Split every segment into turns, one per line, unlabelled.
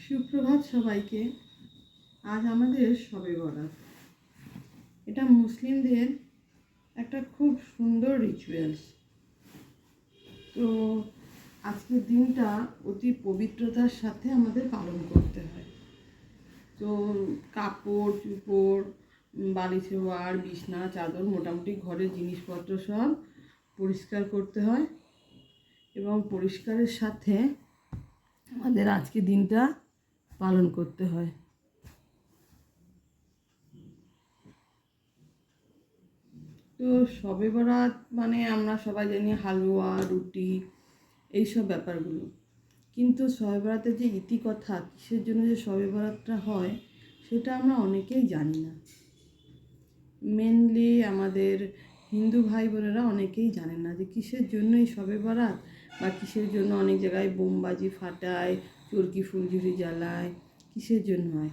সুপ্রভাত সবাইকে। আজ আমাদের শবে বরাত। এটা মুসলিমদের একটা খুব সুন্দর রিচুয়ালস। তো আজকের দিনটা অতি পবিত্রতার সাথে আমাদের পালন করতে হয়। তো কাপড় চোপড়, বালিশে ওয়ার, বিছনা, চাদর, মোটামুটি ঘরের জিনিসপত্র সব পরিষ্কার করতে হয় এবং পরিষ্কারের সাথে আমাদের আজকে দিনটা পালন করতে হয়। তো শবে বরাত মানে আমরা সবাই জানি হালুয়া, রুটি, এইসব ব্যাপারগুলো। কিন্তু শবে বরাতের যে ইতিকথা, কিসের জন্য যে শবে বরাতটা হয়, সেটা আমরা অনেকেই জানি না। মেনলি আমাদের হিন্দু ভাই বোনেরা অনেকেই জানেন না যে কিসের জন্য এই শবে বরাত, বা কিসের জন্য অনেক জায়গায় বোমবাজি ফাটায়, চরকি ফুলঝুরি জ্বালায়, কিসের জন্য হয়।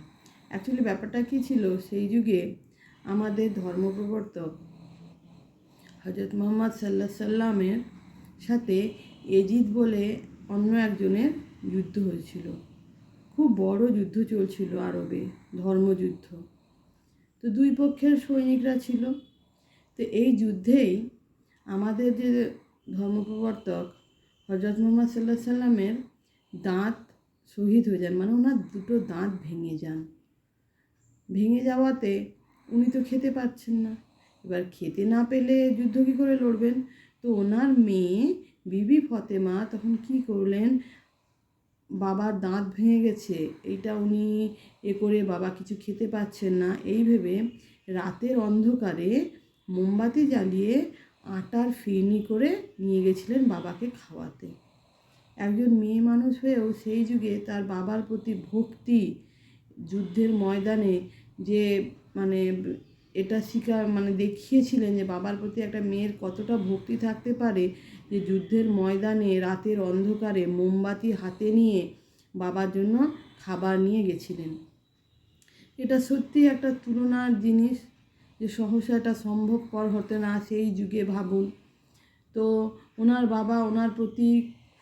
অ্যাকচুয়ালি ব্যাপারটা কী ছিল, সেই যুগে আমাদের ধর্মপ্রবর্তক হজরত মুহাম্মদ সাল্লামের সাথে এজিদ বলে অন্য একজনের যুদ্ধ হয়েছিল। খুব বড় যুদ্ধ চলছিল আরবে, ধর্মযুদ্ধ। তো দুই পক্ষের সৈনিকরা ছিল। তো এই যুদ্ধেই আমাদের যে ধর্মপ্রবর্তক হজরত মুহাম্মদ সাল্লামের দাঁত শহীদ হয়ে যান, মানে ওনার দুটো দাঁত ভেঙে যান। ভেঙে যাওয়াতে উনি তো খেতে পাচ্ছেন না। এবার খেতে না পেলে যুদ্ধ কী করে লড়বেন? তো ওনার মেয়ে বিবি ফতেমা তখন কি করলেন, বাবার দাঁত ভেঙে গেছে, এইটা উনি করে বাবা কিছু খেতে পাচ্ছেন না, এই ভেবে রাতের অন্ধকারে মোমবাতি জ্বালিয়ে আটার ফিরনি করে নিয়ে গেছিলেন বাবাকে খাওয়াতে। একজন মেয়ে মানুষ হয়েও সেই যুগে তার বাবার প্রতি ভক্তি, যুদ্ধের ময়দানে যে মানে এটা দেখিয়েছিলেন যে বাবার প্রতি একটা মেয়ের কতটা ভক্তি থাকতে পারে, যে যুদ্ধের ময়দানে রাতের অন্ধকারে মোমবাতি হাতে নিয়ে বাবার জন্য খাবার নিয়ে গেছিলেন। এটা সত্যি একটা তুলনার জিনিস, যে সহসা এটা সম্ভবপর হতে না সেই যুগে, ভাবুন। তো ওনার বাবা ওনার প্রতি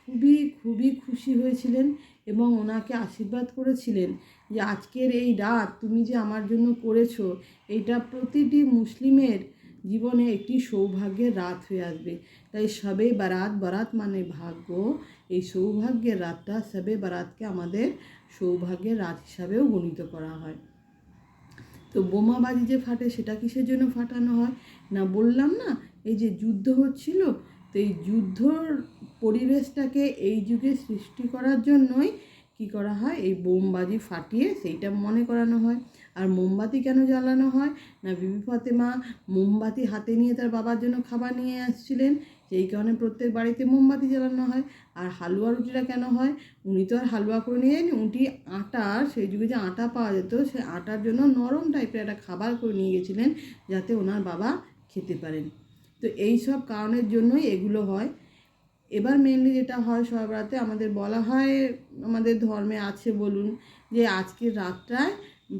খুবই খুবই খুশি হয়েছিলেন এবং ওনাকে আশীর্বাদ করেছিলেন যে আজকের এই রাত তুমি যে আমার জন্য করেছো, এইটা প্রতিটি মুসলিমের জীবনে একটি সৌভাগ্যের রাত হয়ে আসবে। তাই শবে বারাত, বারাত মানে ভাগ্য, এই সৌভাগ্যের রাতটা শবে বারাতকে আমাদের সৌভাগ্যের রাত হিসাবেও গণিত করা হয়। তো বোমাবাজি যে ফাটে, সেটা কিসের জন্য ফাটানো হয় না, বললাম না, এই যে যুদ্ধ হচ্ছিল, তো এই যুদ্ধর পরিবেশটাকে এই যুগে সৃষ্টি করার জন্যই কি করা হয়, এই বোমবাজি ফাটিয়ে সেইটা মনে করানো হয়। আর মোমবাতি কেন জ্বালানো হয় না, বিবি ফাতেমা মোমবাতি হাতে নিয়ে তার বাবার জন্য খাবার নিয়ে আসছিলেন, সেই কারণে প্রত্যেক বাড়িতে মোমবাতি জ্বালানো হয়। আর হালুয়া রুটিটা কেন হয়, উনি তো আর হালুয়া করে নিয়ে যাননি, উনি আটার, সেই যুগে যে আটা পাওয়া যেত, সেই আটার জন্য নরম টাইপের একটা খাবার করে নিয়ে গেছিলেন, যাতে ওনার বাবা খেতে পারেন। তো এই সব কারণের জন্যই এগুলো হয়। এবার মেনলি যেটা হয় শবে বরাতে, আমাদের বলা হয়, আমাদের ধর্মে আছে বলুন, যে আজকের রাতটায়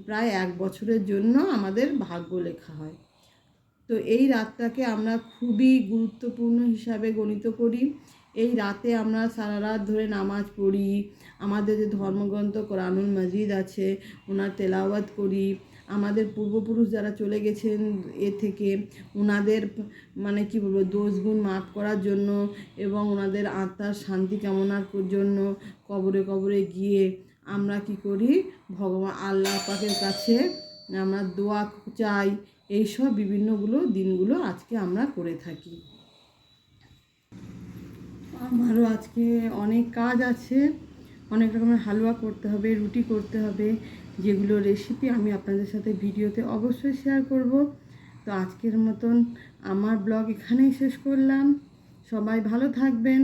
প্রায় 1 বছরের জন্য আমাদের ভাগ্য লেখা হয়। তো এই রাতটাকে আমরা খুবই গুরুত্বপূর্ণ হিসাবে গণিত করি। এই রাতে আমরা সারা রাত ধরে নামাজ পড়ি, আমাদের যে ধর্মগ্রন্থ কোরআনুল মাজিদ আছে ওনার তেলাওয়াত করি, আমাদের পূর্বপুরুষ যারা চলে গেছেন থেকে ওনাদের কি বলবো, দোষ গুণ মাফ করার জন্য এবং ওনাদের আত্মার শান্তি কামনার জন্য কবরে কবরে গিয়ে আমরা কি করি, ভগবান আল্লাহ পাকের কাছে আমরা দোয়া চাই। এইসব বিভিন্নগুলো দিনগুলো আজকে আমরা করে থাকি। আমারও আজকে অনেক কাজ আছে, অনেক রকমের হালুয়া করতে হবে, রুটি করতে হবে, যেগুলো রেসিপি আমি আপনাদের সাথে ভিডিওতে অবশ্যই শেয়ার করব। তো আজকের মতন আমার ব্লগ এখানেই শেষ করলাম। সবাই ভালো থাকবেন।